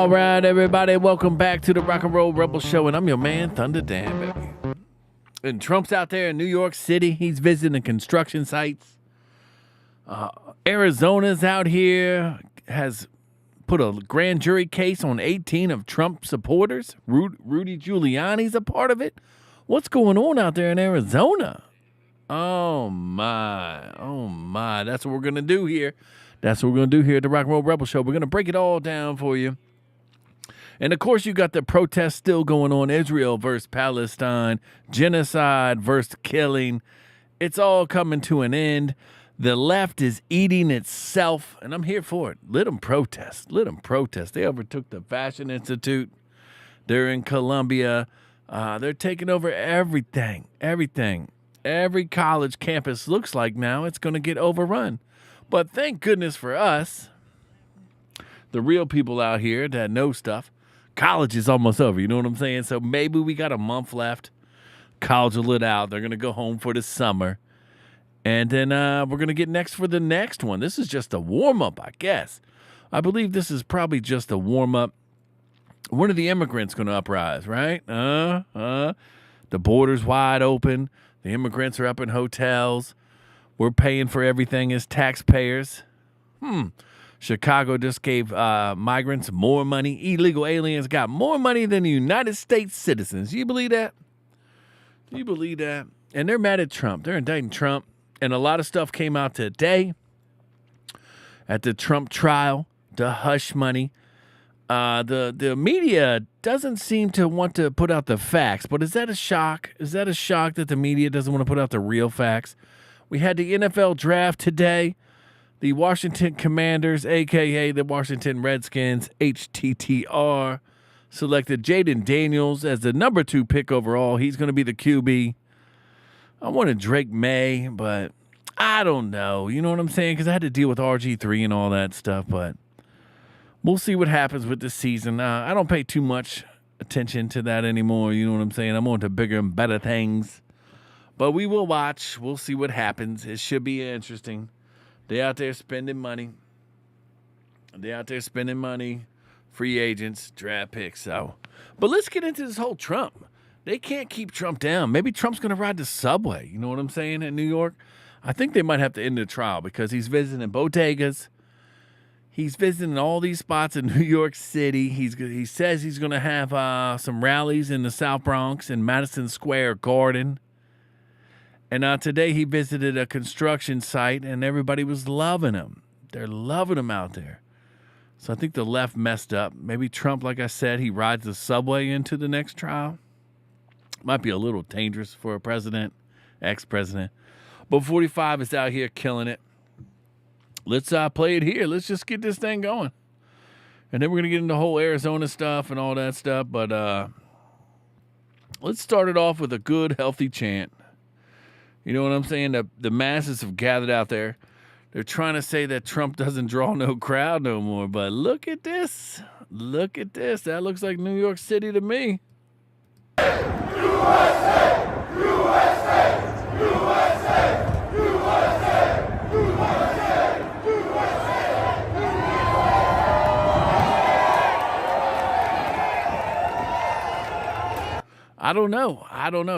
All right, everybody, welcome back to the Rock and Roll Rebel Show, and I'm your man, Thunder Dan, baby. And Trump's out there in New York City. He's visiting construction sites. Arizona's out here, has put a grand jury case on 18 of Trump supporters. Rudy Giuliani's a part of it. What's going on out there in Arizona? Oh, my. That's what we're going to do here. That's what we're going to do here at the Rock and Roll Rebel Show. We're going to break it all down for you. And, of course, you got the protests still going on. Israel versus Palestine. Genocide versus killing. It's all coming to an end. The left is eating itself, and I'm here for it. Let them protest. Let them protest. They overtook the Fashion Institute. They're in Colombia. They're taking over everything. Every college campus looks like now it's going to get overrun. But thank goodness for us, the real people out here that know stuff. College is almost over, you know what I'm saying? So maybe we got a month left. College will let out. They're going to go home for the summer. And then we're going to get next for the next one. This is just a warm-up, I guess. I believe this is probably just a warm-up. When are the immigrants going to uprise, right? The border's wide open. The immigrants are up in hotels. We're paying for everything as taxpayers. Chicago just gave migrants more money. Illegal aliens got more money than the United States citizens. You believe that? You believe that? And they're mad at Trump. They're indicting Trump. And a lot of stuff came out today at the Trump trial, the hush money. The media doesn't seem to want to put out the facts, but is that a shock? Is that a shock that the media doesn't want to put out the real facts? We had the NFL draft today. The Washington Commanders, a.k.a. the Washington Redskins, HTTR, selected Jaden Daniels as the number 2 pick overall. He's going to be the QB. I wanted Drake May, but I don't know. You know what I'm saying? Because I had to deal with RG3 and all that stuff, but we'll see what happens with this season. I don't pay too much attention to that anymore. You know what I'm saying? I'm on to bigger and better things. But we will watch. We'll see what happens. It should be interesting. They're out there spending money. Free agents, draft picks. So, but let's get into this whole Trump. They can't keep Trump down. Maybe Trump's going to ride the subway. You know what I'm saying? In New York. I think they might have to end the trial because he's visiting bodegas. He's visiting all these spots in New York City. He says he's going to have some rallies in the South Bronx and Madison Square Garden. And today he visited a construction site, and everybody was loving him. They're loving him out there. So I think the left messed up. Maybe Trump, like I said, he rides the subway into the next trial. Might be a little dangerous for a president, ex-president. But 45 is out here killing it. Let's play it here. Let's just get this thing going. And then we're going to get into the whole Arizona stuff and all that stuff. But let's start it off with a good, healthy chant. You know what I'm saying? The masses have gathered out there. They're trying to say that Trump doesn't draw no crowd no more. But look at this. Look at this. That looks like New York City to me. USA! USA! USA! USA! USA! I don't know.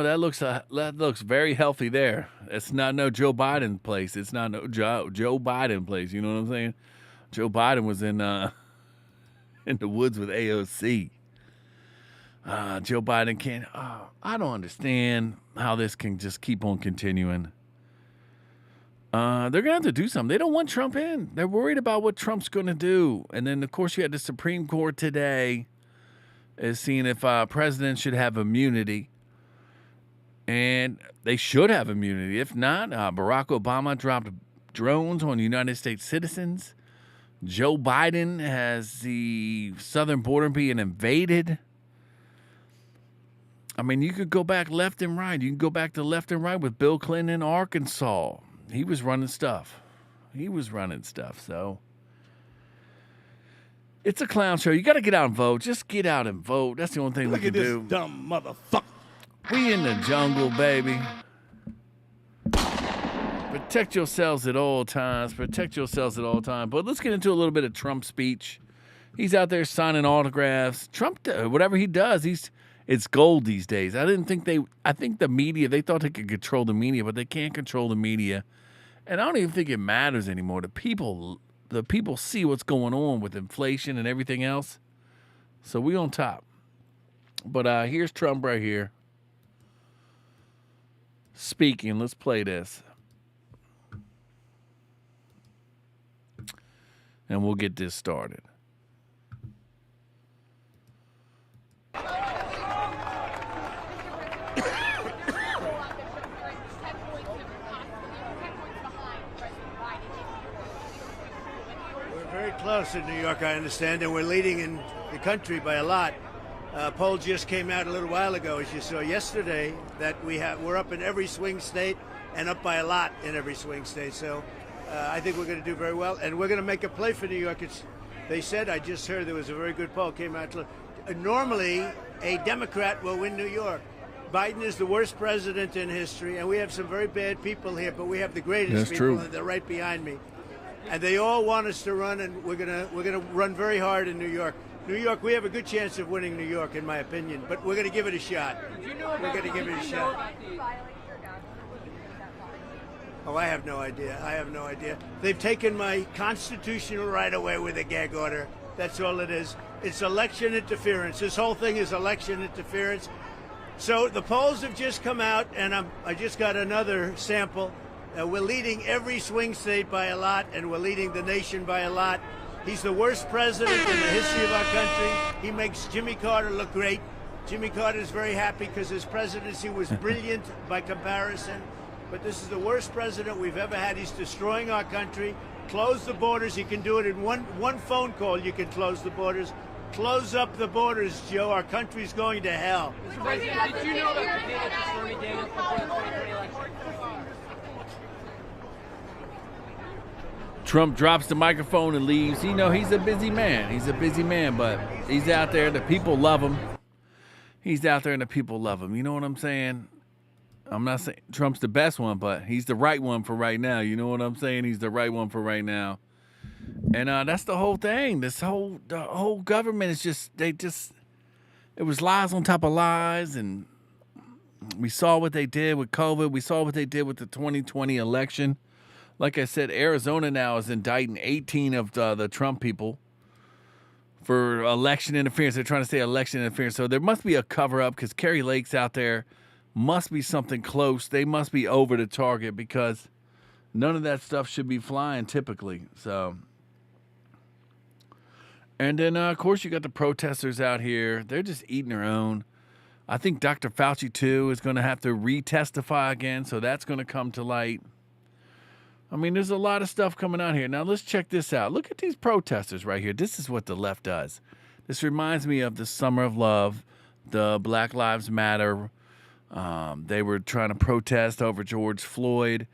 That looks very healthy there. It's not no Joe Biden place. It's not no Joe Biden place. You know what I'm saying? Joe Biden was in the woods with AOC. Joe Biden can't. I don't understand how this can just keep on continuing. They're going to have to do something. They don't want Trump in. They're worried about what Trump's going to do. And then, of course, you had the Supreme Court today is seeing if presidents should have immunity. And they should have immunity. If not, Barack Obama dropped drones on United States citizens. Joe Biden has the southern border being invaded. I mean, you could go back left and right. You can go back to left and right with Bill Clinton in Arkansas. He was running stuff. So it's a clown show. You got to get out and vote. Just get out and vote. That's the only thing we can do. Look at this dumb motherfucker. We in the jungle, baby. Protect yourselves at all times. But let's get into a little bit of Trump's speech. He's out there signing autographs. Trump, whatever he does, it's gold these days. I think the media, they thought they could control the media, but they can't control the media. And I don't even think it matters anymore. The people see what's going on with inflation and everything else. So we on top. But here's Trump right here speaking. Let's play this. And we'll get this started. Very close in New York, I understand, and we're leading in the country by a lot. Poll just came out a little while ago, as you saw yesterday, that we're up in every swing state and up by a lot in every swing state. So I think we're going to do very well, and we're going to make a play for New York. They said, I just heard there was a very good poll came out. Normally, a Democrat will win New York. Biden is the worst president in history, and we have some very bad people here, but we have the greatest people, and they're right behind me. And they all want us to run, and we're gonna run very hard in New York. New York, we have a good chance of winning New York, in my opinion, but we're gonna give it a shot. We're gonna give it a shot. Oh, I have no idea. They've taken my constitutional right away with a gag order. That's all it is. It's election interference. This whole thing is election interference. So the polls have just come out, and I just got another sample. We're leading every swing state by a lot, and we're leading the nation by a lot. He's the worst president in the history of our country. He makes Jimmy Carter look great. Jimmy Carter is very happy because his presidency was brilliant by comparison. But this is the worst president we've ever had. He's destroying our country. Close the borders. He can do it in one phone call. You can close the borders. Close up the borders, Joe. Our country's going to hell. Mr. President, did you know that the data for Stormy Daniels before the 2020 election? Trump drops the microphone and leaves. You know, he's a busy man, but he's out there. The people love him. He's out there and the people love him. You know what I'm saying? I'm not saying Trump's the best one, but he's the right one for right now. You know what I'm saying? He's the right one for right now. And that's the whole thing. The whole government is it was lies on top of lies. And we saw what they did with COVID. We saw what they did with the 2020 election. Like I said, Arizona now is indicting 18 of the Trump people for election interference. They're trying to say election interference. So there must be a cover-up because Kari Lake's out there. Must be something close. They must be over the target because none of that stuff should be flying typically. So, and then, of course, you got the protesters out here. They're just eating their own. I think Dr. Fauci, too, is going to have to retestify again. So that's going to come to light. I mean, there's a lot of stuff coming out here. Now, let's check this out. Look at these protesters right here. This is what the left does. This reminds me of the Summer of Love, the Black Lives Matter. They were trying to protest over George Floyd,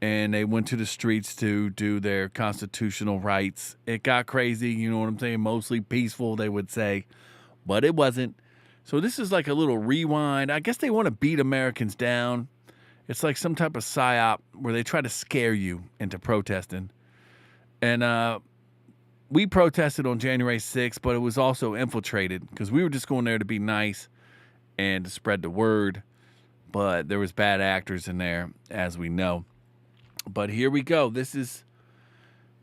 and they went to the streets to do their constitutional rights. It got crazy, you know what I'm saying? Mostly peaceful, they would say, but it wasn't. So this is like a little rewind. I guess they want to beat Americans down. It's like some type of psyop where they try to scare you into protesting. And we protested on January 6th, but it was also infiltrated because we were just going there to be nice and to spread the word. But there was bad actors in there, as we know. But here we go. This is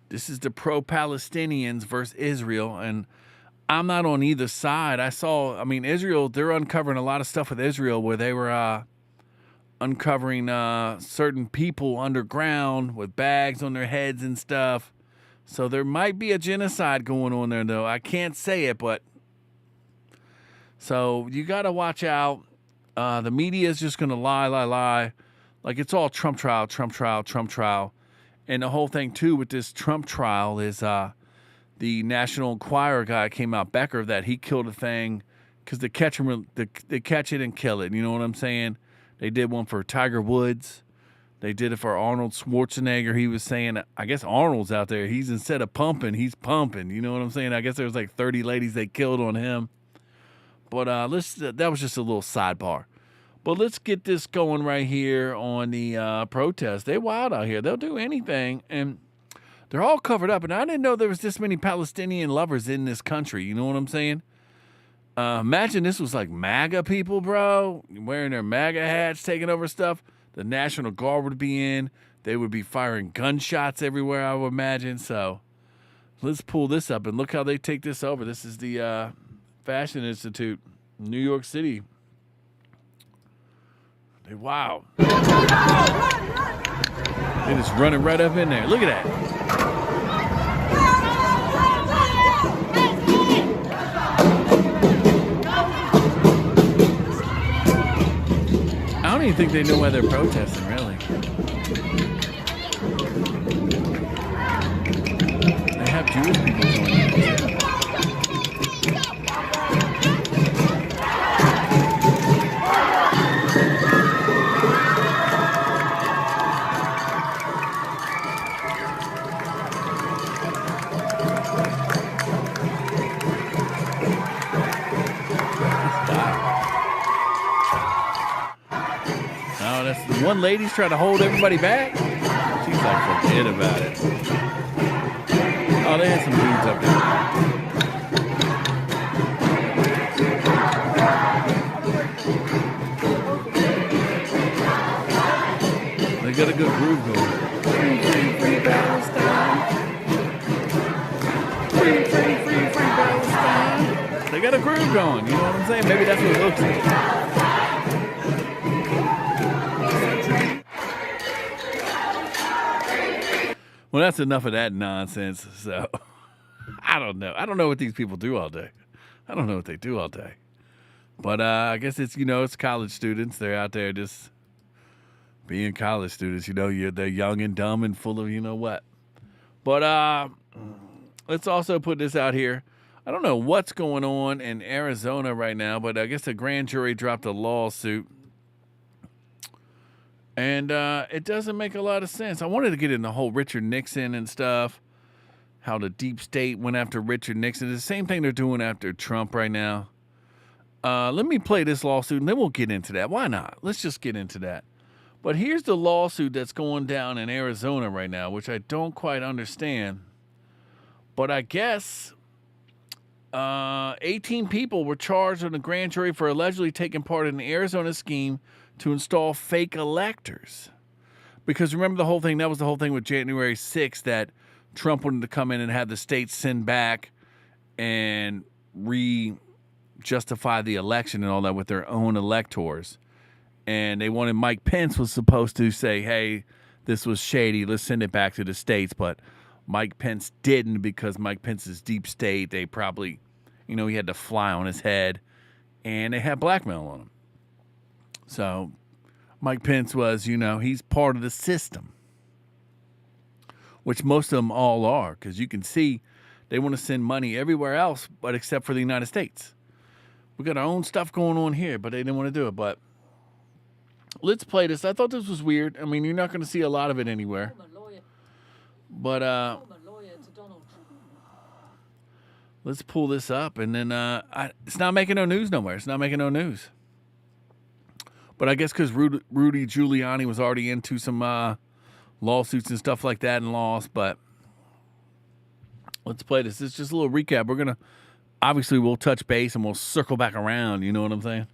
the pro-Palestinians versus Israel. And I'm not on either side. Israel, they're uncovering a lot of stuff with Israel where they were uncovering certain people underground with bags on their heads and stuff. So there might be a genocide going on there, though. I can't say it, but so you got to watch out. The media is just going to lie. Like it's all Trump trial. And the whole thing, too, with this Trump trial is the National Enquirer guy came out, Becker, that he killed a thing because they catch it and kill it. You know what I'm saying? They did one for Tiger Woods. They did it for Arnold Schwarzenegger. He was saying, I guess Arnold's out there. He's instead of pumping, he's pumping. You know what I'm saying? I guess there was like 30 ladies they killed on him. But that was just a little sidebar. But let's get this going right here on the protest. They wild out here. They'll do anything. And They're all covered up, and I didn't know there was this many Palestinian lovers in this country. You know what I'm saying? Imagine this was like MAGA people, bro, wearing their MAGA hats, taking over stuff. The National Guard would be in. They would be firing gunshots everywhere, I would imagine. So let's pull this up and look how they take this over. This is the Fashion Institute, New York City. Wow. They're just running right up in there. Look at that. I don't even think they know why they're protesting, really. They have Jewish people joining it, too. One lady's trying to hold everybody back. She's like, forget about it. Oh, they had some dudes up there. They got a good groove going. Free Palestine. Free Palestine. They got a groove going. You know what I'm saying? Maybe that's what it looks like. Well, that's enough of that nonsense. So, I don't know. I don't know what these people do all day. I don't know what they do all day. But I guess it's, it's college students. They're out there just being college students. They're young and dumb and full of what. But let's also put this out here. I don't know what's going on in Arizona right now, but I guess a grand jury dropped a lawsuit. And it doesn't make a lot of sense. I wanted to get in the whole Richard Nixon and stuff, how the deep state went after Richard Nixon. It's the same thing they're doing after Trump right now. Let me play this lawsuit, and then we'll get into that. Why not? Let's just get into that. But here's the lawsuit that's going down in Arizona right now, which I don't quite understand. But I guess 18 people were charged in a grand jury for allegedly taking part in the Arizona scheme to install fake electors. Because remember the whole thing, that was the whole thing with January 6th, that Trump wanted to come in and have the states send back and justify the election and all that with their own electors. And they wanted, Mike Pence was supposed to say, hey, this was shady, let's send it back to the states. But Mike Pence didn't, because Mike Pence's deep state, they probably, he had to fly on his head, and they had blackmail on him. So Mike Pence was, he's part of the system, which most of them all are, because you can see they want to send money everywhere else, but except for the United States. We got our own stuff going on here, but they didn't want to do it. But let's play this. I thought this was weird. I mean, you're not going to see a lot of it anywhere. But let's pull this up, and then it's not making no news nowhere. It's not making no news. But I guess because Rudy Giuliani was already into some lawsuits and stuff like that and lost. But let's play this. It's just a little recap. We'll touch base and we'll circle back around. You know what I'm saying?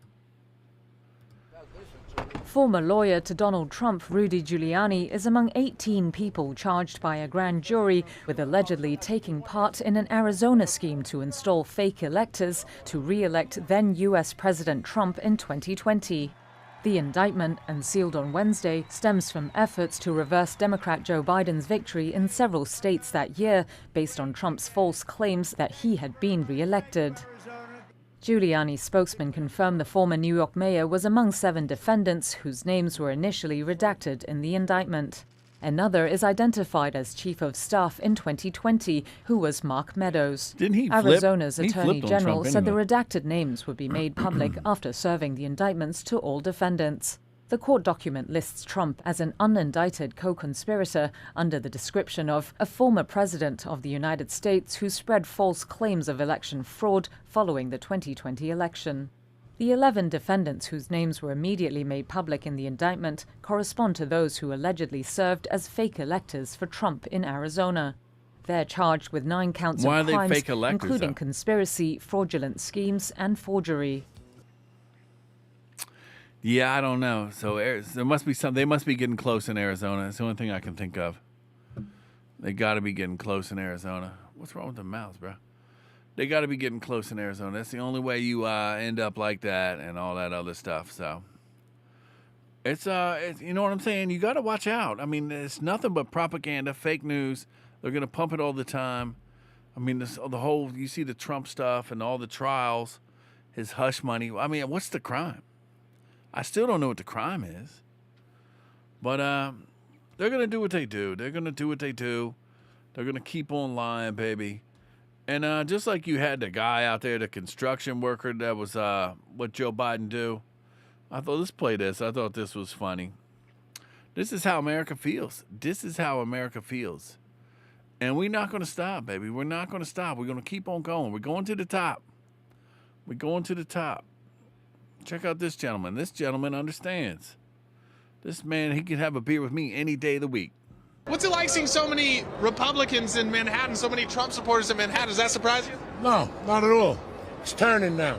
Former lawyer to Donald Trump, Rudy Giuliani, is among 18 people charged by a grand jury with allegedly taking part in an Arizona scheme to install fake electors to re-elect then U.S. President Trump in 2020. The indictment, unsealed on Wednesday, stems from efforts to reverse Democrat Joe Biden's victory in several states that year based on Trump's false claims that he had been re-elected. Giuliani's spokesman confirmed the former New York mayor was among 7 defendants whose names were initially redacted in the indictment. Another is identified as chief of staff in 2020, who was Mark Meadows. Arizona's attorney general said the redacted names would be made public after serving the indictments to all defendants. The court document lists Trump as an unindicted co-conspirator under the description of a former president of the United States who spread false claims of election fraud following the 2020 election. The 11 defendants whose names were immediately made public in the indictment correspond to those who allegedly served as fake electors for Trump in Arizona. They're charged with 9 counts Why are of they crimes, fake electors, including though? conspiracy, fraudulent schemes, and forgery. Yeah, I don't know. So there must be some. They must be getting close in Arizona. That's the only thing I can think of. They got to be getting close in Arizona. What's wrong with the mouse, bro? They got to be getting close in Arizona. That's the only way you end up like that and all that other stuff. So it's you know what I'm saying. You got to watch out. I mean, it's nothing but propaganda, fake news. They're gonna pump it all the time. I mean, the whole you see the Trump stuff and all the trials, his hush money. I mean, what's the crime? I still don't know what the crime is. But they're going to do what they do. They're going to do what they do. They're going to keep on lying, baby. And just like you had the guy out there, the construction worker, that was what Joe Biden do. I thought, let's play this. I thought this was funny. This is how America feels. This is how America feels. And we're not going to stop, baby. We're not going to stop. We're going to keep on going. We're going to the top. We're going to the top. Check out this gentleman. This gentleman understands. This man, he can have a beer with me any day of the week. What's it like seeing so many Republicans in Manhattan, so many Trump supporters in Manhattan? Does that surprise you? No, not at all. It's turning now.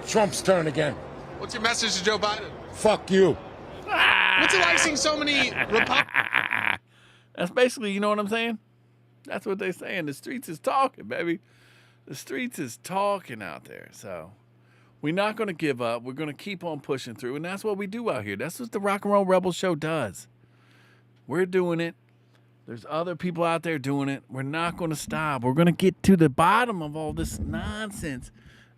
Trump's turn again. What's your message to Joe Biden? Fuck you. What's it like seeing so many Republicans? That's basically, you know what I'm saying? That's what they're saying. The streets is talking, baby. The streets is talking out there. So we're not going to give up. We're going to keep on pushing through. And that's what we do out here. That's what the Rock and Roll Rebel Show does. We're doing it. There's other people out there doing it. We're not going to stop. We're going to get to the bottom of all this nonsense.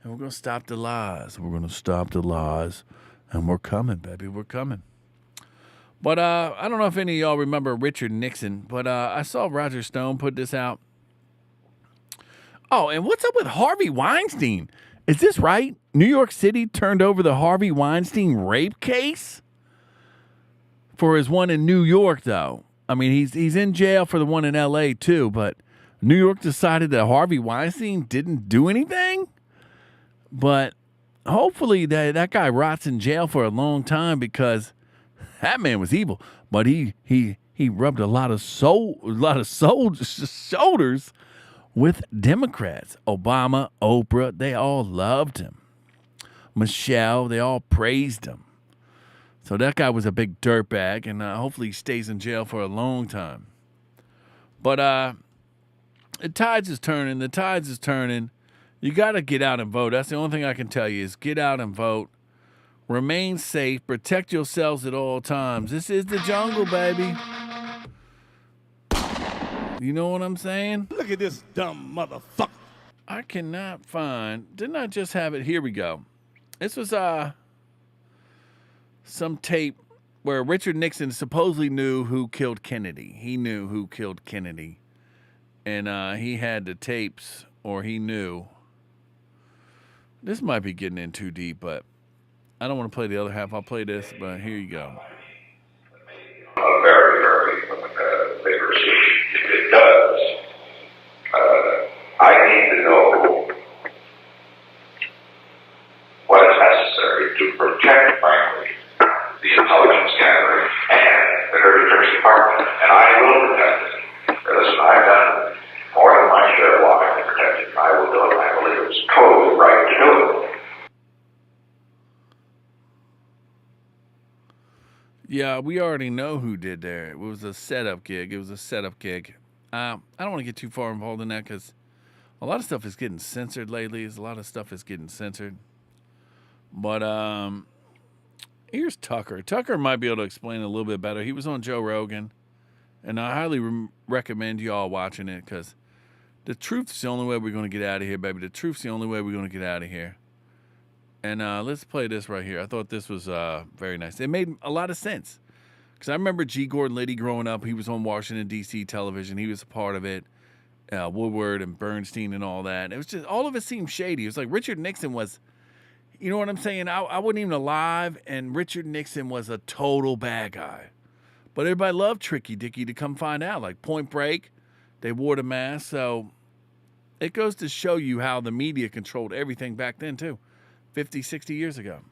And we're going to stop the lies. We're going to stop the lies. And we're coming, baby. We're coming. But I don't know if any of y'all remember Richard Nixon, but I saw Roger Stone put this out. Oh, and what's up with Harvey Weinstein? Is this right? New York City turned over the Harvey Weinstein rape case for his one in New York, though. I mean, he's in jail for the one in L.A., too, but New York decided that Harvey Weinstein didn't do anything? But hopefully that guy rots in jail for a long time because that man was evil. But he rubbed a lot of shoulders with Democrats. Obama, Oprah, they all loved him. Michelle, they all praised him. So that guy was a big dirtbag, and hopefully he stays in jail for a long time. But the tides is turning. The tides is turning. You got to get out and vote. That's the only thing I can tell you is get out and vote. Remain safe. Protect yourselves at all times. This is the jungle, baby. You know what I'm saying? Look at this dumb motherfucker. I cannot find. Didn't I just have it? Here we go. This was some tape where Richard Nixon supposedly knew who killed Kennedy. He knew who killed Kennedy. And he had the tapes, or he knew. This might be getting in too deep, but I don't want to play the other half. I'll play this, but here you go. A very, very vigorous issue. If it does, I need to know what is necessary to protect, frankly, the intelligence gathering and the Dirty Tricks Department, and I will protect it. Listen, I've done more than my share of walking to protect it. I will do it. I believe it's totally right to do it. Yeah, we already know who did there. It was a setup gig. I don't want to get too far involved in that because a lot of stuff is getting censored lately. But here's Tucker. Tucker might be able to explain it a little bit better. He was on Joe Rogan, and I highly recommend you all watching it because the truth's the only way we're going to get out of here, baby. The truth's the only way we're going to get out of here. And let's play this right here. I thought this was very nice. It made a lot of sense. Because I remember G. Gordon Liddy growing up. He was on Washington, D.C. television. He was a part of it. Woodward and Bernstein and all that. It was just, all of it seemed shady. It was like Richard Nixon was, you know what I'm saying? I wasn't even alive, and Richard Nixon was a total bad guy. But everybody loved Tricky Dicky to come find out. Like Point Break, they wore the mask. So it goes to show you how the media controlled everything back then, too. 50, 60 years ago.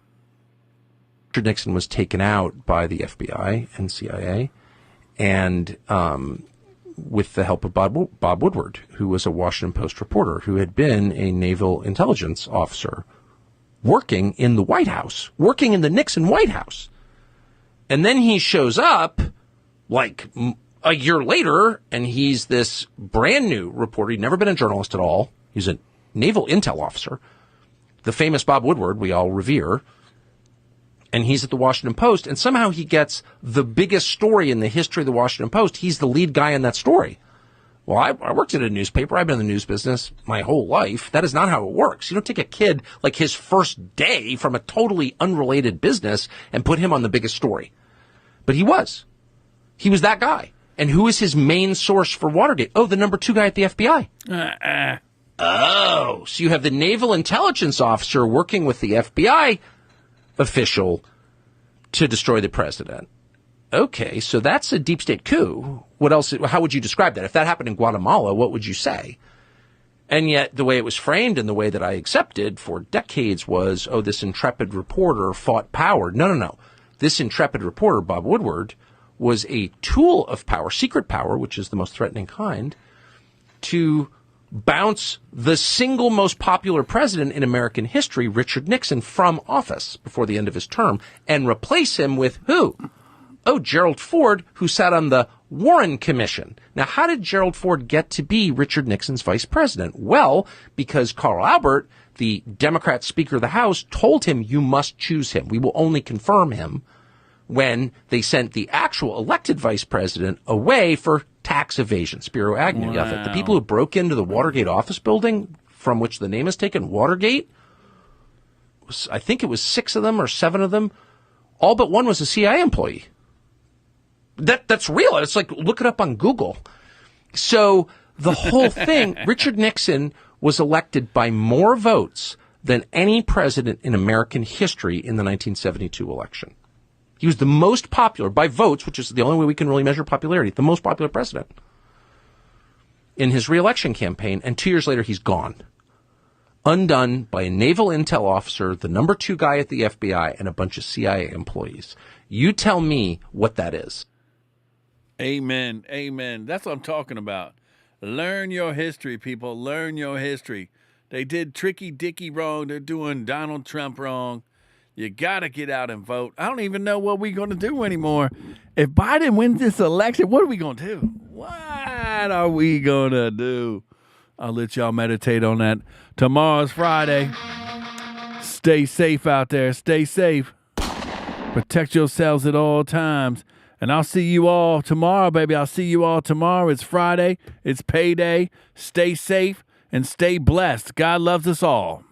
Richard Nixon was taken out by the FBI and CIA, and with the help of Bob Woodward, who was a Washington Post reporter who had been a naval intelligence officer working in the White House, working in the Nixon White House. And then he shows up like a year later, and he's this brand new reporter. He'd never been a journalist at all. He's a naval intel officer. The famous Bob Woodward we all revere. And he's at the Washington Post, and somehow he gets the biggest story in the history of the Washington Post. He's the lead guy in that story. Well, I worked at a newspaper. I've been in the news business my whole life. That is not how it works. You don't take a kid like his first day from a totally unrelated business and put him on the biggest story. But he was. He was that guy. And who is his main source for Watergate? Oh, the number 2 guy at the FBI. Oh, so you have the naval intelligence officer working with the FBI official to destroy the president. Okay, so that's a deep state coup. What else? How would you describe that? If that happened in Guatemala, what would you say? And yet the way it was framed and the way that I accepted for decades was, oh, this intrepid reporter fought power. No. This intrepid reporter, Bob Woodward, was a tool of power, secret power, which is the most threatening kind, to bounce the single most popular president in American history, Richard Nixon, from office before the end of his term and replace him with who? Oh, Gerald Ford, who sat on the Warren Commission. Now, how did Gerald Ford get to be Richard Nixon's vice president? Well, because Carl Albert, the Democrat Speaker of the House, told him, you must choose him. We will only confirm him when they sent the actual elected vice president away for tax evasion. Spiro Agnew. Wow. The people who broke into the Watergate office building, from which the name is taken, Watergate, I think it was 6 of them or 7 of them, all but one was a CIA employee. That's real. It's like, look it up on Google. So the whole thing, Richard Nixon was elected by more votes than any president in American history in the 1972 election. He was the most popular by votes, which is the only way we can really measure popularity, the most popular president in his reelection campaign. And 2 years later, he's gone. Undone by a naval intel officer, the number 2 guy at the FBI, and a bunch of CIA employees. You tell me what that is. Amen. Amen. That's what I'm talking about. Learn your history, people. Learn your history. They did Tricky Dicky wrong. They're doing Donald Trump wrong. You got to get out and vote. I don't even know what we're going to do anymore. If Biden wins this election, what are we going to do? What are we going to do? I'll let y'all meditate on that. Tomorrow's Friday. Stay safe out there. Stay safe. Protect yourselves at all times. And I'll see you all tomorrow, baby. I'll see you all tomorrow. It's Friday. It's payday. Stay safe and stay blessed. God loves us all.